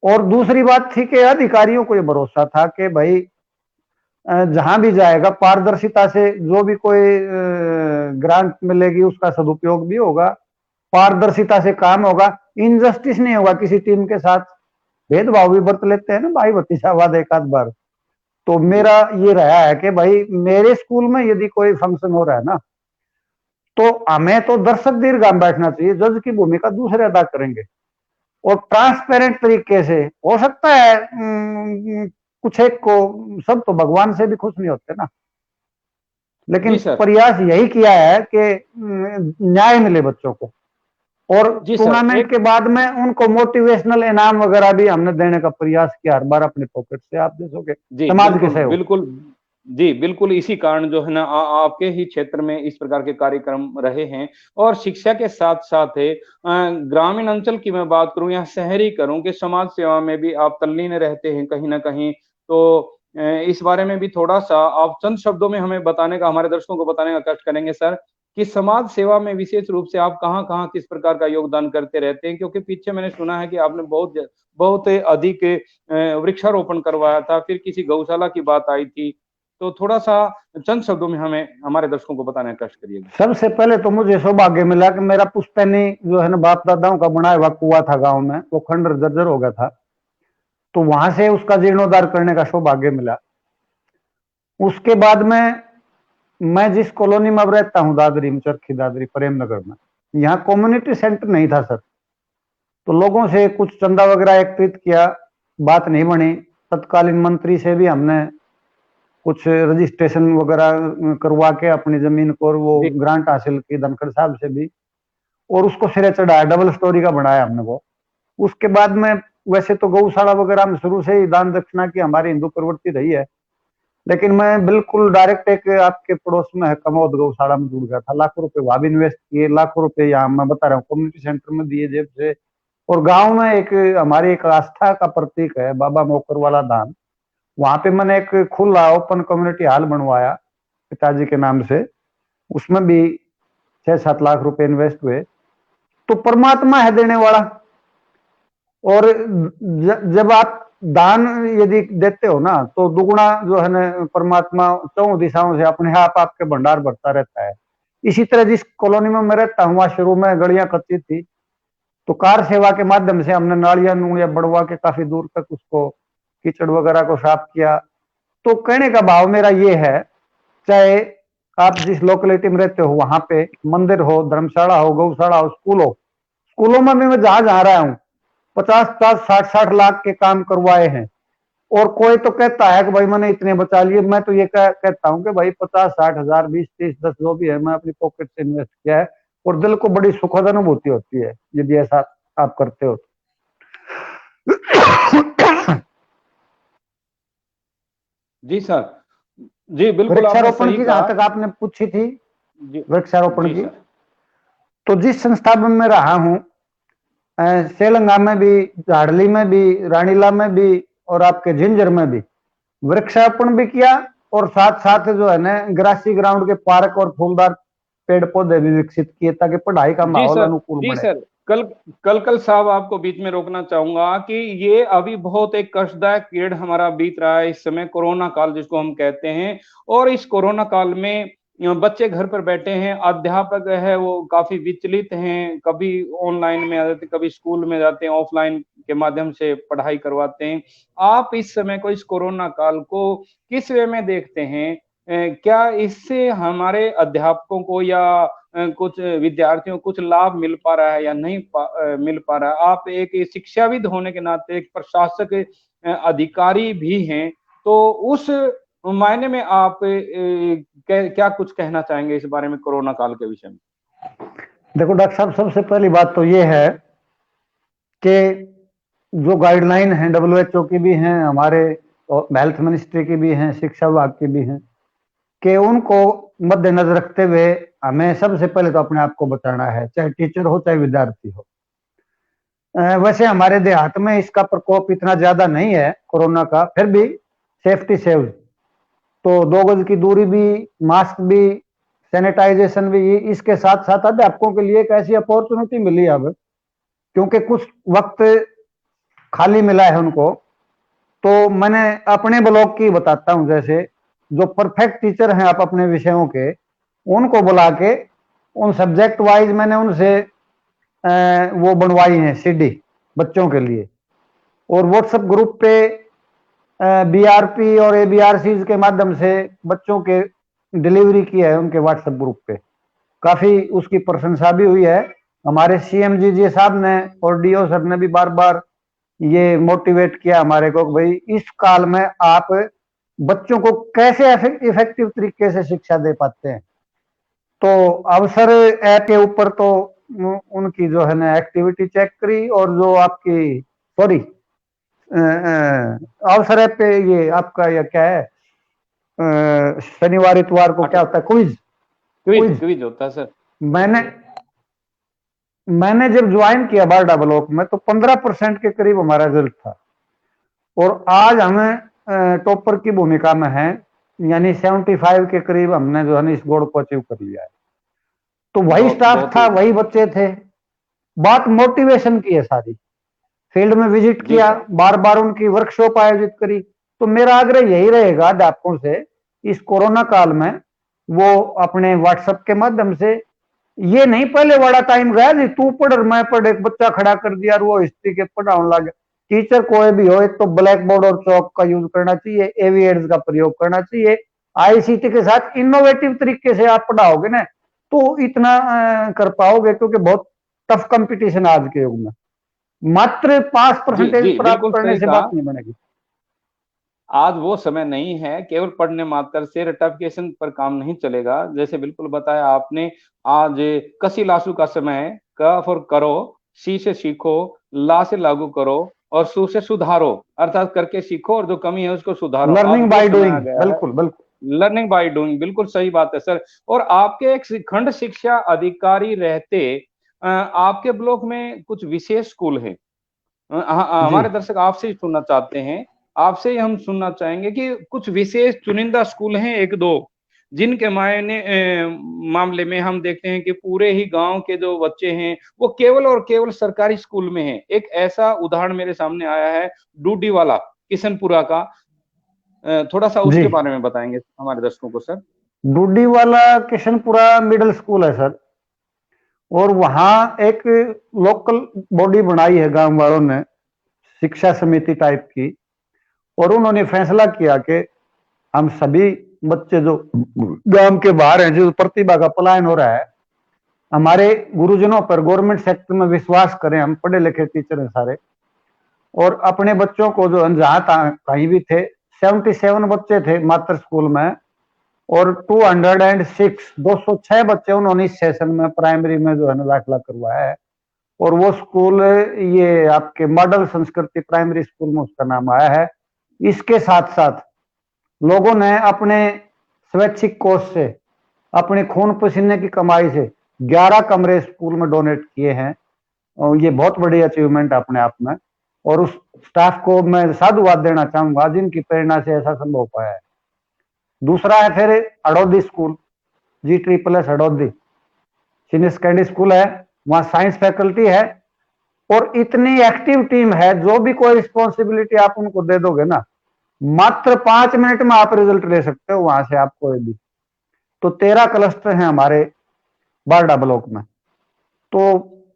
और दूसरी बात थी कि अधिकारियों को यह भरोसा था कि भाई जहां भी जाएगा पारदर्शिता से, जो भी कोई ग्रांट मिलेगी उसका सदुपयोग भी होगा, पारदर्शिता से काम होगा, इनजस्टिस नहीं होगा किसी टीम के साथ। भेदभाव भी बरत लेते हैं ना भाई भतीजावाद एक आध बार। तो मेरा ये रहा है कि भाई मेरे स्कूल में यदि कोई फंक्शन हो रहा है ना, तो हमें तो दर्शक दीर्घ बैठना चाहिए, जज की भूमिका दूसरे अदा करेंगे, और ट्रांसपेरेंट तरीके से। हो सकता है कुछ एक को, सब तो भगवान से भी खुश नहीं होते ना, लेकिन जी सर। प्रयास यही किया है कि न्याय मिले बच्चों को। और जी सर, टूर्नामेंट एक के बाद में उनको मोटिवेशनल इनाम वगैरह भी हमने देने का प्रयास किया हर बार अपने पॉकेट से, आप देखोगे जी समाज के बिल्कुल सहयोग। बिल्कुल। जी बिल्कुल, इसी कारण जो है ना आपके ही क्षेत्र में इस प्रकार के कार्यक्रम रहे हैं। और शिक्षा के साथ साथ है ग्रामीण अंचल की मैं बात करूं या शहरी करूं कि समाज सेवा में भी आप तल्लीन रहते हैं कहीं ना कहीं। तो इस बारे में भी थोड़ा सा आप चंद शब्दों में हमें बताने का, हमारे दर्शकों को बताने का कष्ट करेंगे सर कि समाज सेवा में विशेष रूप से आप कहाँ-कहाँ किस प्रकार का योगदान करते रहते हैं? क्योंकि पीछे मैंने सुना है कि आपने बहुत अधिक वृक्षारोपण करवाया था, फिर किसी गौशाला की बात आई थी। तो थोड़ा-सा चंद शब्दों में हमें हमारे दर्शकों को बताने का कष्ट करिएगा। सबसे पहले तो मुझे सौभाग्य मिला कि मेरा पुश्तैनी जो है ना बाप दादाओं का बनाया हुआ कुआं था गांव में, वो खंडर जर्जर हो गया था, तो वहां से उसका जीर्णोद्धार करने का सौभाग्य मिला। उसके बाद में मैं जिस कॉलोनी में अब रहता हूँ, दादरी में, चरखी दादरी प्रेम नगर में, यहाँ कम्युनिटी सेंटर नहीं था सर। तो लोगों से कुछ चंदा वगैरह एकत्रित किया, बात नहीं बनी। तत्कालीन मंत्री से भी हमने कुछ रजिस्ट्रेशन वगैरह करवा के अपनी जमीन को, और वो ग्रांट हासिल की धनखड़ साहब से भी, और उसको सिरे चढ़ाया, डबल स्टोरी का बनाया हमने वो। उसके बाद में वैसे तो गौशाला वगैरह में शुरू से ही दान दक्षिणा की हमारी हिंदू प्रवृत्ति रही है, लेकिन मैं बिल्कुल डायरेक्ट एक आपके पड़ोस में है कमौद गौशाला में जुड़ गया था। लाखों रुपए वहां भी इन्वेस्ट किए, लाखों रुपए यहाँ मैं बता रहा हूँ कम्युनिटी सेंटर में दिए जेब से। और गांव में एक हमारी एक आस्था का प्रतीक है बाबा मोकर वाला धाम, वहां पे मैंने एक खुला ओपन कम्युनिटी हॉल बनवाया पिताजी के नाम से, उसमें भी 6-7 लाख रुपए इन्वेस्ट हुए। तो परमात्मा है देने वाला, और जब आप दान यदि देते हो ना, तो दुगुना जो है ना परमात्मा चौं दिशाओं से अपने आप आपके भंडार भरता रहता है। इसी तरह जिस कॉलोनी में मैं रहता हूँ, वहां शुरू में गलियां कच्ची थी, तो कार सेवा के माध्यम से हमने नालियां नूलियां बढ़वा के काफी दूर तक उसको कीचड़ वगैरह को साफ किया। तो कहने का भाव मेरा ये है, चाहे आप जिस लोकेलिटी में रहते हो वहां पे मंदिर हो, धर्मशाला हो, गौशाला हो, स्कूल हो, स्कूलों में भी मैं जहां जहां रहा हूँ 50-50, 60-60 लाख के काम करवाए हैं। और कोई तो कहता है कि भाई मैंने इतने बचा लिए, मैं तो ये कहता हूँ कि भाई 50-60 हजार, 20-30-10 जो भी है, मैं अपनी पॉकेट से इन्वेस्ट किया है, और दिल को बड़ी सुखद अनुभूति होती है यदि ऐसा आप करते हो। जी सर। जी, बिल्कुल आपने वृक्षारोपण सही की जहां कहा। तक आपने पूछी थी, जी, वृक्षारोपण जी की, सर। तो जिस संस्था में मैं रहा हूँ, सेलंगा में भी, झाड़ली में भी, रानीला में भी, और आपके झिंझर में भी वृक्षारोपण भी किया, और साथ साथ जो है ना ग्रासी ग्राउंड के पार्क और फूलदार पेड़ पौधे भी विकसित किए, ताकि पढ़ाई का जी माहौल सर। अनुकूल जी बने। सर। कल साहब आपको बीच में रोकना चाहूंगा कि ये अभी बहुत एक कष्टदायक पीरियड हमारा बीत रहा है इस समय, कोरोना काल जिसको हम कहते हैं। और इस कोरोना काल में बच्चे घर पर बैठे हैं, अध्यापक है वो काफी विचलित हैं, कभी ऑनलाइन में आ जाते, कभी स्कूल में जाते हैं, ऑफलाइन के माध्यम से पढ़ाई करवाते हैं। आप इस समय को, इस कोरोना काल को किस वे में देखते हैं? क्या इससे हमारे अध्यापकों को या कुछ विद्यार्थियों को कुछ लाभ मिल पा रहा है या नहीं मिल पा रहा है? आप एक शिक्षाविद होने के नाते, एक प्रशासक अधिकारी भी हैं, तो उस मायने में आप क्या कुछ कहना चाहेंगे इस बारे में, कोरोना काल के विषय में? देखो डॉक्टर साहब, सबसे पहली बात तो ये है कि जो गाइडलाइन है WHO की भी हैं, हमारे हेल्थ मिनिस्ट्री की भी हैं, शिक्षा विभाग की भी हैं, कि उनको मद्देनजर रखते हुए हमें सबसे पहले तो अपने आप को बचाना है, चाहे टीचर हो चाहे विद्यार्थी हो। वैसे हमारे देहात में इसका प्रकोप इतना ज्यादा नहीं है कोरोना का, फिर भी सेफ्टी सेव, तो 2 गज की दूरी भी, मास्क भी, सैनिटाइजेशन भी, इसके साथ साथ अध्यापकों के लिए एक ऐसी अपॉर्चुनिटी मिली अब, क्योंकि कुछ वक्त खाली मिला है उनको। तो मैंने अपने ब्लॉक की बताता हूं, जैसे जो परफेक्ट टीचर हैं आप अपने विषयों के, उनको बुला के उन सब्जेक्ट वाइज मैंने उनसे वो बनवाई है CD बच्चों के लिए, और व्हाट्सएप ग्रुप पे BRP और ABRC के माध्यम से बच्चों के डिलीवरी की है उनके व्हाट्सएप ग्रुप पे। काफी उसकी प्रशंसा भी हुई है। हमारे CM जी साहब ने और DO सर ने भी बार बार ये मोटिवेट किया हमारे को कि भाई इस काल में आप बच्चों को कैसे इफेक्टिव तरीके से शिक्षा दे पाते हैं। तो अवसर ऐप के ऊपर तो उनकी जो है ना एक्टिविटी चेक करी, और जो आपकी सॉरी अवसर ऐप पे ये आपका ये क्या है, शनिवार इतवार को क्या होता है, क्विज क्विज क्विज होता है सर। मैंने मैंने जब ज्वाइन किया बारडा ब्लॉक में, तो 15% के करीब हमारा रिजल्ट था, और आज हमें टॉपर की भूमिका में है, यानी 75 के करीब हमने जो है ना इस गोल को अचीव कर लिया है। तो वही स्टाफ बहुत था, ही वही बच्चे थे। बात मोटिवेशन की है सारी। फील्ड में विजिट जी किया, सर। बार बार उनकी वर्कशॉप आयोजित करी। तो मेरा आग्रह यही रहेगा अध्यापकों से, इस कोरोना काल में वो अपने व्हाट्सएप के माध्यम से, ये नहीं पहले बड़ा टाइम गया जी तू पढ़ और मैं पढ़, एक बच्चा खड़ा कर दिया और वो हिस्ट्री के पढ़ाने लग गया। टीचर कोई भी हो, एक तो ब्लैक बोर्ड और चौक का यूज करना चाहिए, एवीएड्स का प्रयोग करना चाहिए। आईसीटी के साथ इनोवेटिव तरीके से आप पढ़ाओगे ना तो इतना कर पाओगे, क्योंकि बहुत टफ कंपटीशन आज के युग में। मात्र पास जी परसेंटेज जी, प्राप्त बिल्कुल करने सही से कहा। बात नहीं बनेगी। आज वो समय नहीं है केवल पढ़ने मात्र से रटिफिकेशन पर काम नहीं चलेगा, जैसे बिल्कुल बताया आपने। आज कसी लासू का समय है। क फॉर करो, सी से सीखो, ला से लागू करो, और सु से सुधारो, अर्थात करके सीखो और जो कमी है उसको सुधारो। आज लर्निंग वो बाय समय आ डूइंग, गया है। बिल्कुल बिल्कुल। लर्निंग बाय डूइंग, बिल्कुल सही बात है सर। और आपके एक खंड शिक्षा अधिकारी रहते आपके ब्लॉक में कुछ विशेष स्कूल हैं। जी हमारे दर्शक आपसे ही सुनना चाहते हैं। आपसे ही हम सुनना चाहेंगे कि कुछ विशेष चुनिंदा स्कूल हैं एक दो, जिनके मामले में हम देखते हैं कि पूरे ही गांव के जो बच्चे हैं वो केवल और केवल सरकारी स्कूल में हैं। एक ऐसा उदाहरण मेरे सामने आया है, डूडी वाला, किशनपुरा का। थोड़ा सा जी। उसके बारे में बताएंगे हमारे दर्शकों को सर। डूडी वाला किशनपुरा मिडिल स्कूल है सर। और वहां एक लोकल बॉडी बनाई है गांव वालों ने, शिक्षा समिति टाइप की। और उन्होंने फैसला किया कि हम सभी बच्चे जो गांव के बाहर हैं, जो प्रतिभा का पलायन हो रहा है, हमारे गुरुजनों पर गवर्नमेंट सेक्टर में विश्वास करें। हम पढ़े लिखे टीचर हैं सारे, और अपने बच्चों को जो जहां कहीं भी थे, 77 बच्चे थे मात्र स्कूल में, और 206 206 बच्चे उन्होंने इस सेशन में प्राइमरी में जो है ना दाखिला करवाया है। और वो स्कूल ये आपके मॉडल संस्कृति प्राइमरी स्कूल में उसका नाम आया है। इसके साथ साथ लोगों ने अपने स्वैच्छिक कोष से, अपने खून पसीने की कमाई से 11 कमरे स्कूल में डोनेट किए हैं। और ये बहुत बड़ी अचीवमेंट अपने आप में। और उस स्टाफ को मैं साधुवाद देना चाहूंगा जिनकी प्रेरणा से ऐसा संभव पाया है। दूसरा है फिर Hadaudi school, G++ Hadaudi senior secondary school है। वहां साइंस फैकल्टी है और इतनी एक्टिव टीम है, जो भी कोई रिस्पॉन्सिबिलिटी आप उनको दे दोगे ना, मात्र 5 मिनट में आप रिजल्ट ले सकते हो वहां से आप कोई भी। तो 13 क्लस्टर हैं हमारे बारडा ब्लॉक में। तो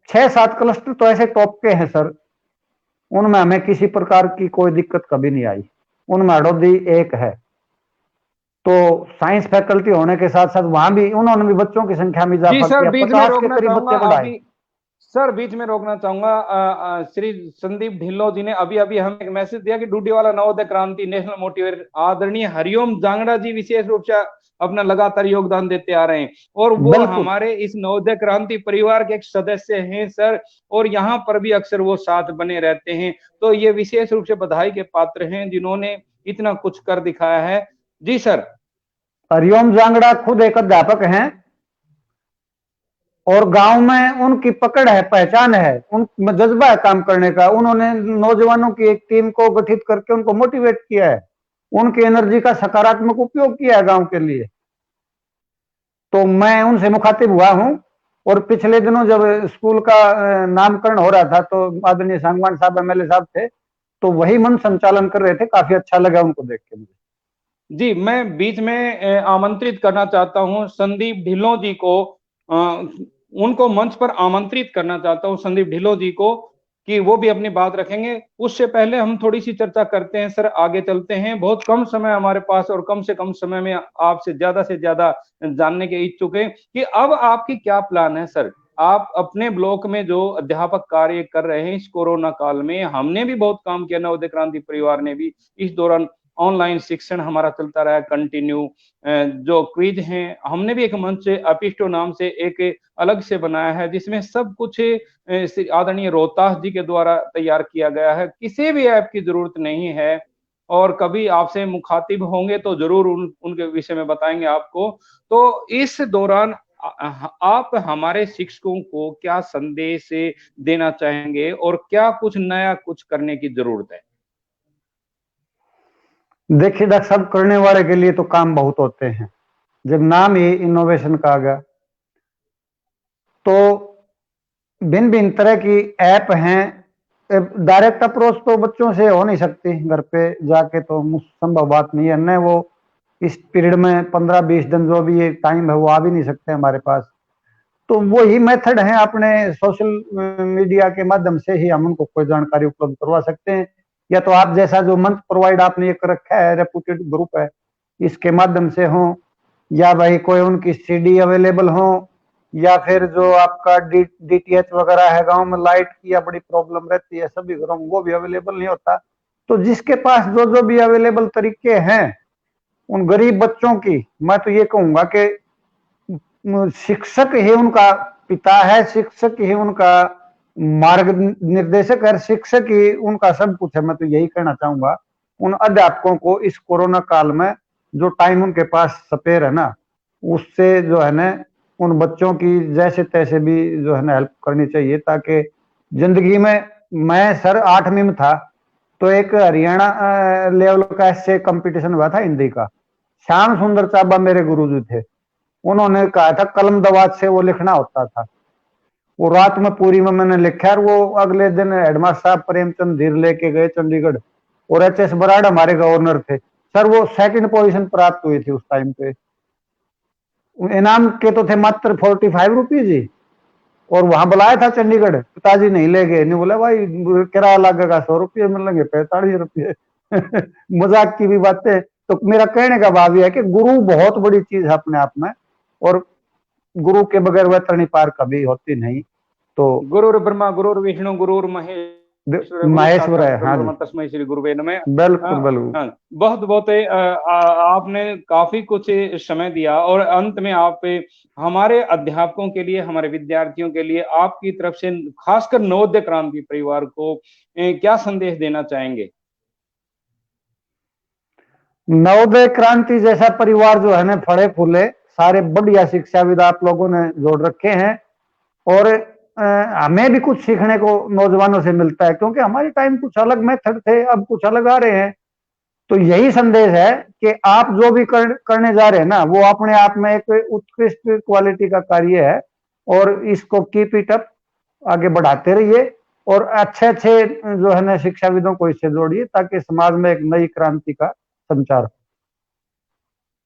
6-7 क्लस्टर तो ऐसे टॉप के हैं सर, उनमें हमें किसी प्रकार की कोई दिक्कत कभी नहीं आई। उनमें हड़ौदी एक है। तो साइंस फैकल्टी होने के साथ साथ वहां भी उन्होंने भी बच्चों की संख्या में जी इजाफा सर, किया, बीच में 50 के रोकना करीब चाहूंगा बच्चे बढ़ाए। अभी। सर बीच में रोकना चाहूंगा, श्री संदीप ढिल्लों जी ने अभी अभी हमें एक मैसेज दिया कि डूडीवाला नवोदय क्रांति नेशनल मोटिवेटर आदरणीय हरिओम जांगड़ा जी विशेष रूप से अपना लगातार योगदान देते आ रहे हैं, और वो बिल्कुल। हमारे इस नवोदय क्रांति परिवार के एक सदस्य हैं सर। और यहाँ पर भी अक्सर वो साथ बने रहते हैं। तो ये विशेष रूप से बधाई के पात्र हैं जिन्होंने इतना कुछ कर दिखाया है। जी सर। हरिओम जांगड़ा खुद एक अध्यापक हैं, और गांव में उनकी पकड़ है, पहचान है, उनमें जज्बा है काम करने का। उन्होंने नौजवानों की एक टीम को गठित करके उनको मोटिवेट किया है, उनकी एनर्जी का सकारात्मक उपयोग किया है गांव के लिए। तो मैं उनसे मुखातिब हुआ हूं। और पिछले दिनों जब स्कूल का नामकरण हो रहा था तो आदरणीय सांगवान साहब एमएलए साहब थे, तो वही मन संचालन कर रहे थे। काफी अच्छा लगा उनको देख के मुझे। जी, मैं बीच में आमंत्रित करना चाहता हूं संदीप ढिल्लों जी को। अ, उनको मंच पर आमंत्रित करना चाहता हूं संदीप ढिल्लों जी को, कि वो भी अपनी बात रखेंगे। उससे पहले हम थोड़ी सी चर्चा करते हैं सर, आगे चलते हैं। बहुत कम समय हमारे पास, और कम से कम समय में आपसे से ज्यादा जानने के इच्छुक हैं कि अब आपकी क्या प्लान है सर। आप अपने ब्लॉक में जो अध्यापक कार्य कर रहे हैं इस कोरोना काल में, हमने भी बहुत काम किया, नवोदय क्रांति परिवार ने भी इस दौरान। ऑनलाइन शिक्षण हमारा चलता रहा कंटिन्यू। जो क्विज हैं हमने भी एक मंच अपिस्टो नाम से एक अलग से बनाया है, जिसमें सब कुछ आदरणीय रोहतास जी के द्वारा तैयार किया गया है। किसी भी ऐप की जरूरत नहीं है। और कभी आपसे मुखातिब होंगे तो जरूर उनके विषय में बताएंगे आपको। तो इस दौरान आप हमारे शिक्षकों को क्या संदेश देना चाहेंगे, और क्या कुछ नया कुछ करने की जरूरत है। देखिए डॉक्टर साहब, करने वाले के लिए तो काम बहुत होते हैं। जब नाम ही इनोवेशन का आ गया, तो भिन्न भिन्न तरह की ऐप हैं। डायरेक्ट अप्रोच तो बच्चों से हो नहीं सकती, घर पे जाके तो संभव बात नहीं है, न वो इस पीरियड में 15-20 दिन जो भी ये टाइम है वो आ भी नहीं सकते हमारे पास। तो वही मेथड है, अपने सोशल मीडिया के माध्यम से ही हम उनको कोई जानकारी उपलब्ध करवा सकते हैं, या तो आप जैसा जो मंच प्रोवाइड आपने एक रखा है, रेपुटेड ग्रुप है, इसके माध्यम से हो, या भाई कोई उनकी सीडी अवेलेबल हो, या फिर जो आपका डीटीएच वगैरह है, गांव में लाइट की या बड़ी प्रॉब्लम रहती है सभी घरों में, वो भी अवेलेबल नहीं होता। तो जिसके पास जो जो भी अवेलेबल तरीके हैं, उन गरीब बच्चों की, मैं तो ये कहूंगा कि शिक्षक ही उनका पिता है, शिक्षक ही उनका मार्ग निर्देशक है, शिक्षक ही उनका सब कुछ है। मैं तो यही कहना चाहूंगा उन अध्यापकों को, इस कोरोना काल में जो टाइम उनके पास स्पेयर है ना, उससे जो है ना उन बच्चों की जैसे तैसे भी जो है ना हेल्प करनी चाहिए, ताकि जिंदगी में, मैं सर 8वीं में था तो एक हरियाणा लेवल का ऐसे कंपटीशन हुआ था हिंदी का। श्याम सुंदर चाबा मेरे गुरुजी थे, उन्होंने कहा था कलम दवात से वो लिखना होता था, वो रात में पूरी में मैंने लिखा, और वो अगले दिन हेडमास्टर साहब प्रेमचंद धीर लेके गए चंडीगढ़, और एच.एस. बराड़ हमारे गवर्नर थे सर, वो 2nd पोजीशन प्राप्त हुई थी उस टाइम पे। इनाम के तो थे मात्र 45 रुपीज ही, और वहां बुलाया था चंडीगढ़, पिताजी नहीं ले गए, नहीं बोला भाई किराया लगेगा 100 रुपये, मिलेंगे 45 रुपये। मजाक की भी बातें। तो मेरा कहने का भाव यह है कि गुरु बहुत बड़ी चीज है अपने आप में, और गुरु के बगैर वह तृणी पार कभी होती नहीं। तो गुरुर ब्रह्मा गुरुर विष्णु गुरुर महेश्वर है। हाँ जी, तस्मै श्री गुरुवे नमः। बिल्कुल बिल्कुल। बहुत बहुत आपने काफी कुछ समय दिया, और अंत में आप हमारे अध्यापकों के लिए, हमारे विद्यार्थियों के लिए आपकी तरफ से, खासकर नवोदय क्रांति परिवार को क्या संदेश देना चाहेंगे? नवोदय क्रांति जैसा परिवार जो है ना, फड़े फूले सारे बढ़िया शिक्षाविद आप लोगों ने जोड़ रखे हैं, और हमें भी कुछ सीखने को नौजवानों से मिलता है, क्योंकि हमारे टाइम कुछ अलग मेथड थे, अब कुछ अलग आ रहे हैं। तो यही संदेश है कि आप जो भी करने जा रहे हैं ना, वो अपने आप में एक उत्कृष्ट क्वालिटी का कार्य है, और इसको कीप इट अप, आगे बढ़ाते रहिए, और अच्छे अच्छे जो है ना शिक्षाविदों को इससे जोड़िए, ताकि समाज में एक नई क्रांति का संचार हो।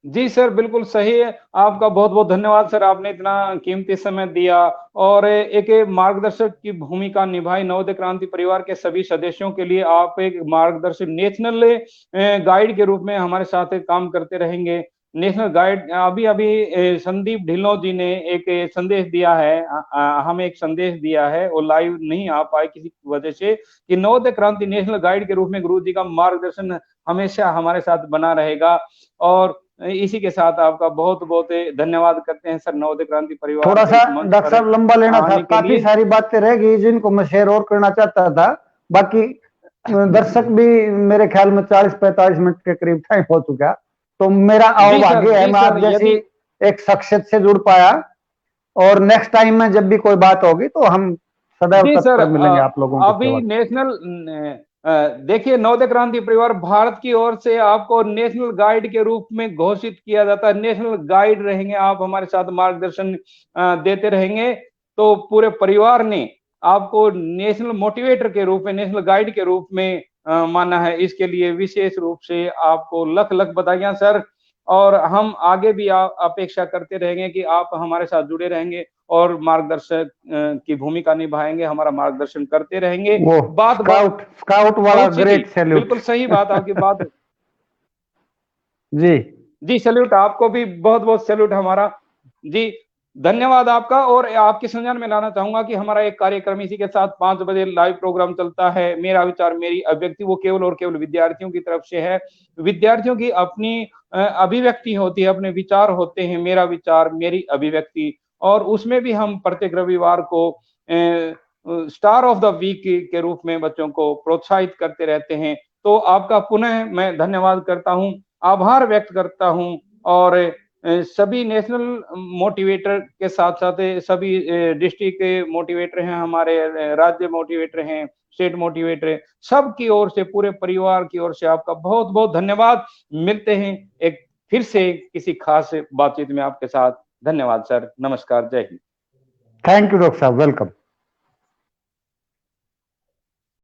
जी सर, बिल्कुल सही है। आपका बहुत बहुत धन्यवाद सर, आपने इतना कीमती समय दिया और एक मार्गदर्शक की भूमिका निभाई। नवोदय क्रांति परिवार के सभी सदस्यों के लिए आप एक मार्गदर्शक, नेशनल गाइड के रूप में हमारे साथ काम करते रहेंगे। नेशनल गाइड, अभी अभी संदीप ढिल्लों जी ने एक संदेश दिया है, हमें एक संदेश दिया है, वो लाइव नहीं आ पाए किसी वजह से, कि नवोदय क्रांति नेशनल गाइड के रूप में गुरु जी का मार्गदर्शन हमेशा हमारे साथ बना रहेगा। और इसी के साथ आपका बहुत बहुत धन्यवाद करते हैं सर, नवोदय क्रांति परिवार। थोड़ा सा डॉक्टर साहब लंबा लेना था, काफी सारी बातें रह गई जिनको मैं शेयर और करना चाहता था। बाकी दर्शक भी मेरे ख्याल में 40-45 मिनट के करीब टाइम हो चुका, तो मेरा अभाग्य है मैं आप जैसी एक शख्सियत से जुड़ पाया, और नेक्स्ट टाइम में जब भी कोई बात होगी तो हम सदैव तत्पर मिलेंगे आप लोगों को। अभी नेशनल देखिए, नवोदय क्रांति परिवार भारत की ओर से आपको नेशनल गाइड के रूप में घोषित किया जाता है। नेशनल गाइड रहेंगे आप, हमारे साथ मार्गदर्शन देते रहेंगे। तो पूरे परिवार ने आपको नेशनल मोटिवेटर के रूप में, नेशनल गाइड के रूप में माना है। इसके लिए विशेष रूप से आपको लख लख बधाइयां सर, और हम आगे भी अपेक्षा करते रहेंगे कि आप हमारे साथ जुड़े रहेंगे और मार्गदर्शक की भूमिका निभाएंगे, हमारा मार्गदर्शन करते रहेंगे। बात स्काउट वाला ग्रेट सैल्यूट। बिल्कुल सही बात, आपकी बात। जी जी, सैल्यूट आपको भी, बहुत बहुत सैल्यूट हमारा। जी, धन्यवाद आपका। और आपके संज्ञान में लाना चाहूंगा कि हमारा एक कार्यक्रम इसी के साथ 5 बजे लाइव प्रोग्राम चलता है, मेरा विचार मेरी अभिव्यक्ति, वो केवल और केवल विद्यार्थियों की तरफ से है। विद्यार्थियों की अपनी अभिव्यक्ति होती है, अपने विचार होते हैं, मेरा विचार मेरी अभिव्यक्ति। और उसमें भी हम प्रत्येक रविवार को स्टार ऑफ द वीक के रूप में बच्चों को प्रोत्साहित करते रहते हैं। तो आपका पुनः मैं धन्यवाद करता हूं, आभार व्यक्त करता हूं। और सभी नेशनल मोटिवेटर के साथ साथ सभी डिस्ट्रिक्ट के मोटिवेटर हैं, हमारे राज्य मोटिवेटर हैं, स्टेट मोटिवेटर हैं, सब की ओर से, पूरे परिवार की ओर से आपका बहुत बहुत धन्यवाद। मिलते हैं एक फिर से किसी खास बातचीत में आपके साथ। धन्यवाद सर, नमस्कार, जय हिंद। थैंक यू डॉक्टर साहब, वेलकम।